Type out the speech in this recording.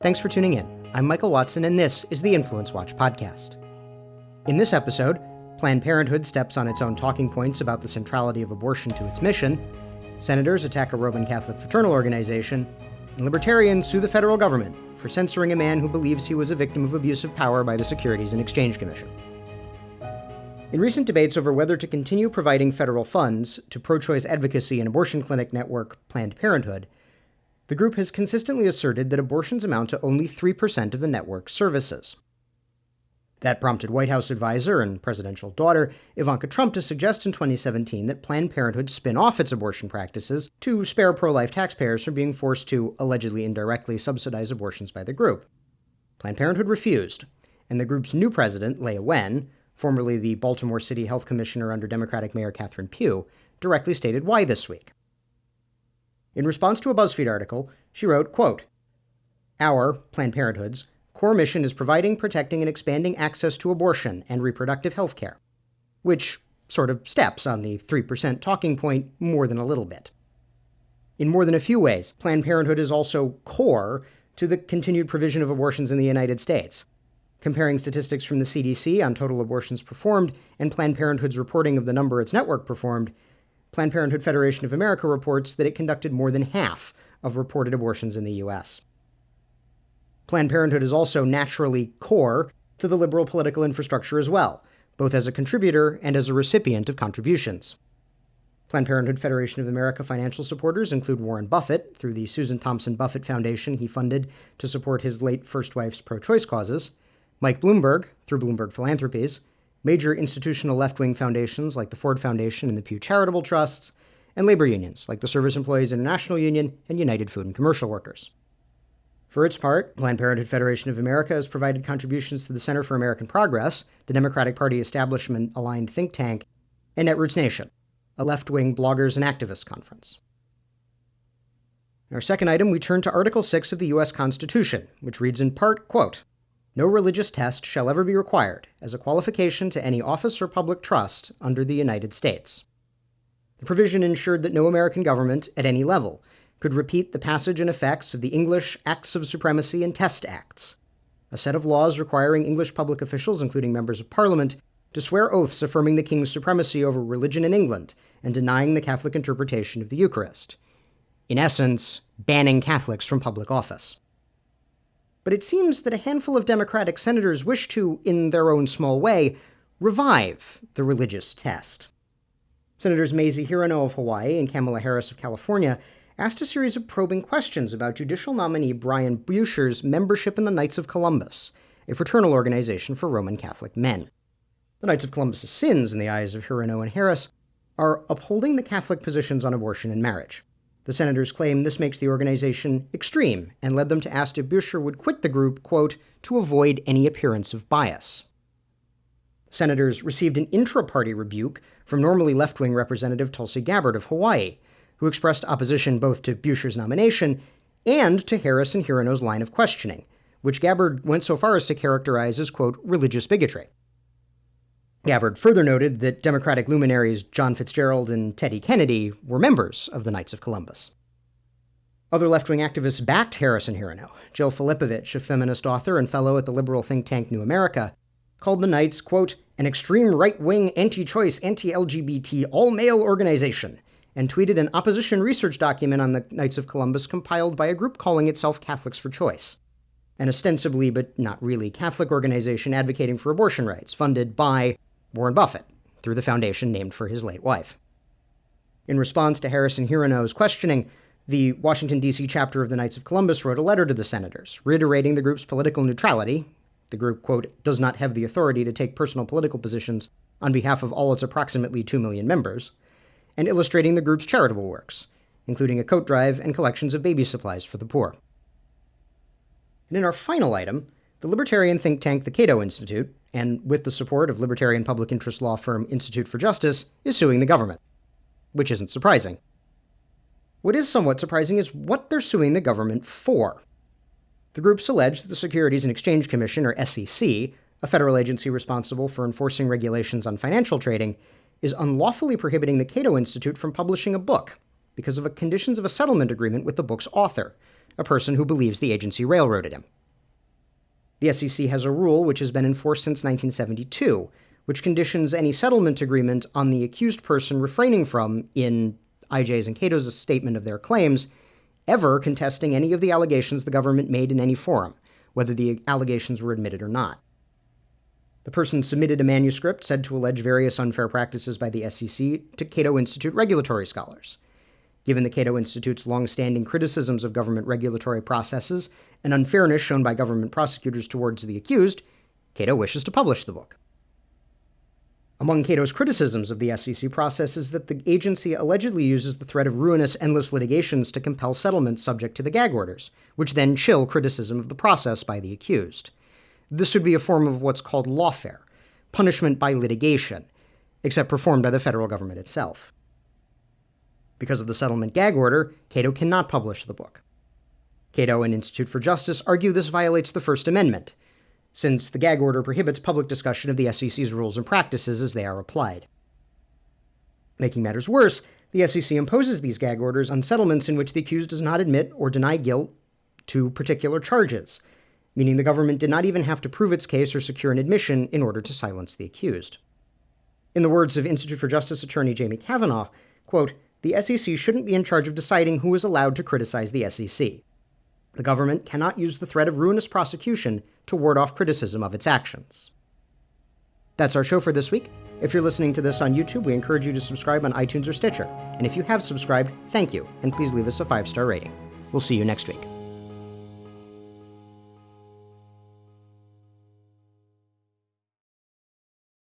Thanks for tuning in. I'm Michael Watson, and this is the InfluenceWatch podcast. In this episode, Planned Parenthood steps on its own talking points about the centrality of abortion to its mission, senators attack a Roman Catholic fraternal organization, and libertarians sue the federal government for censoring a man who believes he was a victim of abuse of power by the Securities and Exchange Commission. In recent debates over whether to continue providing federal funds to pro-choice advocacy and abortion clinic network Planned Parenthood, the group has consistently asserted that abortions amount to only 3% of the network's services. That prompted White House advisor and presidential daughter Ivanka Trump to suggest in 2017 that Planned Parenthood spin off its abortion practices to spare pro-life taxpayers from being forced to allegedly indirectly subsidize abortions by the group. Planned Parenthood refused, and the group's new president, Leah Wen, formerly the Baltimore City Health Commissioner under Democratic Mayor Catherine Pugh, directly stated why this week. In response to a BuzzFeed article, she wrote, quote, "Our, Planned Parenthood's, core mission is providing, protecting, and expanding access to abortion and reproductive health care," which sort of steps on the 3% talking point more than a little bit. In more than a few ways, Planned Parenthood is also core to the continued provision of abortions in the United States. Comparing statistics from the CDC on total abortions performed and Planned Parenthood's reporting of the number its network performed, Planned Parenthood Federation of America reports that it conducted more than half of reported abortions in the U.S. Planned Parenthood is also naturally core to the liberal political infrastructure as well, both as a contributor and as a recipient of contributions. Planned Parenthood Federation of America financial supporters include Warren Buffett, through the Susan Thompson Buffett Foundation he funded to support his late first wife's pro-choice causes, Mike Bloomberg, through Bloomberg Philanthropies, major institutional left-wing foundations like the Ford Foundation and the Pew Charitable Trusts, and labor unions like the Service Employees International Union and United Food and Commercial Workers. For its part, Planned Parenthood Federation of America has provided contributions to the Center for American Progress, the Democratic Party establishment-aligned think tank, and Netroots Nation, a left-wing bloggers and activists conference. In our second item, we turn to Article 6 of the U.S. Constitution, which reads in part, quote, "No religious test shall ever be required as a qualification to any office or public trust under the United States." The provision ensured that no American government, at any level, could repeat the passage and effects of the English Acts of Supremacy and Test Acts, a set of laws requiring English public officials, including members of Parliament, to swear oaths affirming the King's supremacy over religion in England and denying the Catholic interpretation of the Eucharist. In essence, banning Catholics from public office. But it seems that a handful of Democratic senators wish to, in their own small way, revive the religious test. Senators Mazie Hirono of Hawaii and Kamala Harris of California asked a series of probing questions about judicial nominee Brian Buescher's membership in the Knights of Columbus, a fraternal organization for Roman Catholic men. The Knights of Columbus's sins, in the eyes of Hirono and Harris, are upholding the Catholic positions on abortion and marriage. The senators claim this makes the organization extreme and led them to ask if Buescher would quit the group, quote, "to avoid any appearance of bias." Senators received an intra-party rebuke from normally left-wing Representative Tulsi Gabbard of Hawaii, who expressed opposition both to Buescher's nomination and to Harris and Hirono's line of questioning, which Gabbard went so far as to characterize as, quote, "religious bigotry." Gabbard further noted that Democratic luminaries John Fitzgerald and Teddy Kennedy were members of the Knights of Columbus. Other left-wing activists backed Harris and Hirono. Jill Filipovich, a feminist author and fellow at the liberal think tank New America, called the Knights, quote, "an extreme right-wing, anti-choice, anti-LGBT, all-male organization," and tweeted an opposition research document on the Knights of Columbus compiled by a group calling itself Catholics for Choice, an ostensibly but not really Catholic organization advocating for abortion rights, funded by Warren Buffett, through the foundation named for his late wife. In response to Harris and Hirono's questioning, the Washington, D.C. chapter of the Knights of Columbus wrote a letter to the senators, reiterating the group's political neutrality. The group, quote, "does not have the authority to take personal political positions on behalf of all its approximately 2 million members," and illustrating the group's charitable works, including a coat drive and collections of baby supplies for the poor. And in our final item, the libertarian think tank the Cato Institute, and with the support of libertarian public interest law firm Institute for Justice, is suing the government. Which isn't surprising. What is somewhat surprising is what they're suing the government for. The groups allege that the Securities and Exchange Commission, or SEC, a federal agency responsible for enforcing regulations on financial trading, is unlawfully prohibiting the Cato Institute from publishing a book because of conditions of a settlement agreement with the book's author, a person who believes the agency railroaded him. The SEC has a rule which has been enforced since 1972, which conditions any settlement agreement on the accused person refraining from, in IJ's and Cato's statement of their claims, ever contesting any of the allegations the government made in any forum, whether the allegations were admitted or not. The person submitted a manuscript said to allege various unfair practices by the SEC to Cato Institute regulatory scholars. Given the Cato Institute's long-standing criticisms of government regulatory processes and unfairness shown by government prosecutors towards the accused, Cato wishes to publish the book. Among Cato's criticisms of the SEC process is that the agency allegedly uses the threat of ruinous, endless litigations to compel settlements subject to the gag orders, which then chill criticism of the process by the accused. This would be a form of what's called lawfare, punishment by litigation, except performed by the federal government itself. Because of the settlement gag order, Cato cannot publish the book. Cato and Institute for Justice argue this violates the First Amendment, since the gag order prohibits public discussion of the SEC's rules and practices as they are applied. Making matters worse, the SEC imposes these gag orders on settlements in which the accused does not admit or deny guilt to particular charges, meaning the government did not even have to prove its case or secure an admission in order to silence the accused. In the words of Institute for Justice attorney Jamie Kavanaugh, quote, "The SEC shouldn't be in charge of deciding who is allowed to criticize the SEC. The government cannot use the threat of ruinous prosecution to ward off criticism of its actions." That's our show for this week. If you're listening to this on YouTube, we encourage you to subscribe on iTunes or Stitcher. And if you have subscribed, thank you, and please leave us a 5-star rating. We'll see you next week.